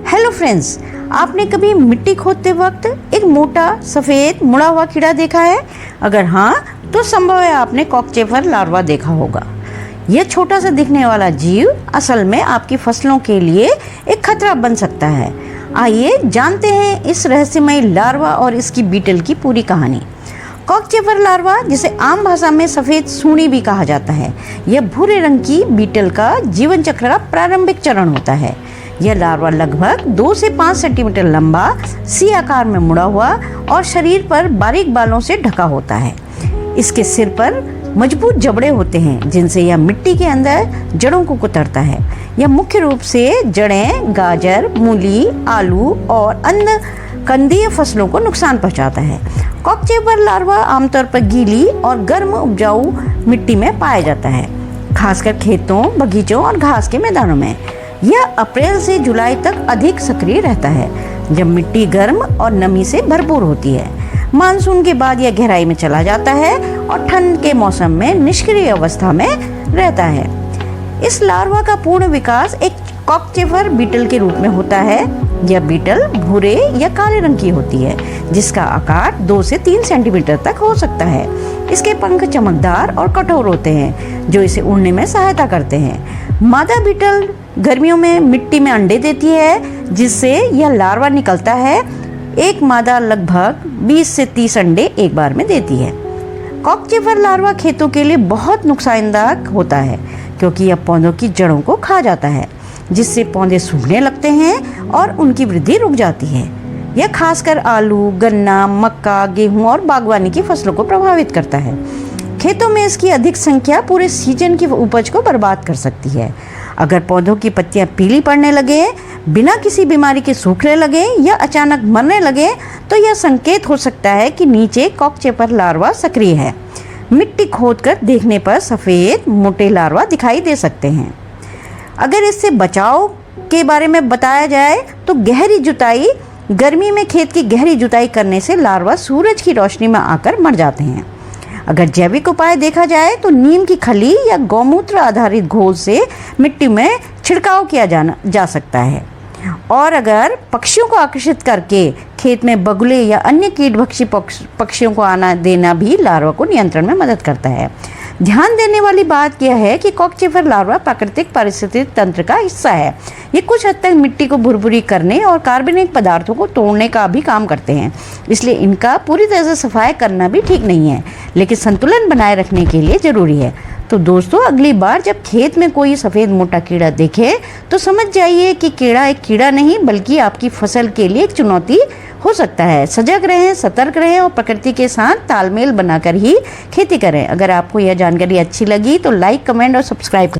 Hello friends, आपने कभी मिट्टी खोदते वक्त एक मोटा सफ़ेद मुड़ा हुआ कीड़ा देखा है? अगर हाँ, तो संभव है आपने कॉकचेफर लार्वा देखा होगा। यह छोटा सा दिखने वाला जीव असल में आपकी फसलों के लिए एक खतरा बन सकता है। आइए जानते हैं इस रहस्यमय लार्वा और इसकी बीटल की पूरी कहानी। कॉकचेफर लार्वा, जिसे आम भाषा में सफ़ेद सूंडी भी कहा जाता है, यह भूरे रंग की बीटल का जीवन चक्र का प्रारंभिक चरण होता है। यह लार्वा लगभग 2 से 5 सेंटीमीटर लंबा, सी आकार में मुड़ा हुआ और शरीर पर बारीक बालों से ढका होता है। इसके सिर पर मजबूत जबड़े होते हैं जिनसे यह मिट्टी के अंदर जड़ों को कुतरता है। यह मुख्य रूप से जड़ें, गाजर, मूली, आलू और अन्य कंदीय फसलों को नुकसान पहुंचाता है। कॉकचेफर लार्वा आमतौर पर गीली और गर्म उपजाऊ मिट्टी में पाया जाता है, खासकर खेतों, बगीचों और घास के मैदानों में। यह अप्रैल से जुलाई तक अधिक सक्रिय रहता है, जब मिट्टी गर्म और नमी से भरपूर होती है। मानसून के बाद यह गहराई में चला जाता है और ठंड के मौसम में निष्क्रिय अवस्था में रहता है। इस लार्वा का पूर्ण विकास एक कॉकचेफर बीटल के रूप में होता है। यह बीटल भूरे या काले रंग की होती है, जिसका आकार 2 से 3 सेंटीमीटर तक हो सकता है। इसके पंख चमकदार और कठोर होते हैं, जो इसे उड़ने में सहायता करते हैं। मादा बीटल गर्मियों में मिट्टी में अंडे देती है, जिससे यह लार्वा निकलता है। एक मादा लगभग 20 से 30 अंडे एक बार में देती है। कॉकचेफर लार्वा खेतों के लिए बहुत नुकसानदायक होता है, क्योंकि यह पौधों की जड़ों को खा जाता है, जिससे पौधे सूखने लगते हैं और उनकी वृद्धि रुक जाती है। यह खासकर आलू, गन्ना, मक्का, गेहूं और बागवानी की फसलों को प्रभावित करता है। खेतों में इसकी अधिक संख्या पूरे सीजन की उपज को बर्बाद कर सकती है। अगर पौधों की पत्तियां पीली पड़ने लगे, बिना किसी बीमारी के सूखने लगे या अचानक मरने लगे, तो यह संकेत हो सकता है कि नीचे कॉकचेफर लार्वा सक्रिय है। मिट्टी खोदकर देखने पर सफ़ेद मोटे लार्वा दिखाई दे सकते हैं। अगर इससे बचाव के बारे में बताया जाए तो गहरी जुताई, गर्मी में खेत की गहरी जुताई करने से लार्वा सूरज की रोशनी में आकर मर जाते हैं। अगर जैविक उपाय देखा जाए तो नीम की खली या गौमूत्र आधारित घोल से मिट्टी में छिड़काव किया जा सकता है। और अगर पक्षियों को आकर्षित करके खेत में बगुले या अन्य कीटभक्षी पक्षियों को आना देना भी लार्वा को नियंत्रण में मदद करता है। ध्यान देने वाली बात यह है कि कॉकचेफर लार्वा प्राकृतिक पारिस्थितिक तंत्र का हिस्सा है। ये कुछ हद तक मिट्टी को भुरभुरी करने और कार्बनिक पदार्थों को तोड़ने का भी काम करते हैं, इसलिए इनका पूरी तरह से सफाई करना भी ठीक नहीं है, लेकिन संतुलन बनाए रखने के लिए ज़रूरी है। तो दोस्तों, अगली बार जब खेत में कोई सफ़ेद मोटा कीड़ा देखे तो समझ जाइए कि कीड़ा एक कीड़ा नहीं, बल्कि आपकी फसल के लिए एक चुनौती हो सकता है। सजग रहें, सतर्क रहें और प्रकृति के साथ तालमेल बनाकर ही खेती करें। अगर आपको यह जानकारी अच्छी लगी तो लाइक, कमेंट और सब्सक्राइब करें।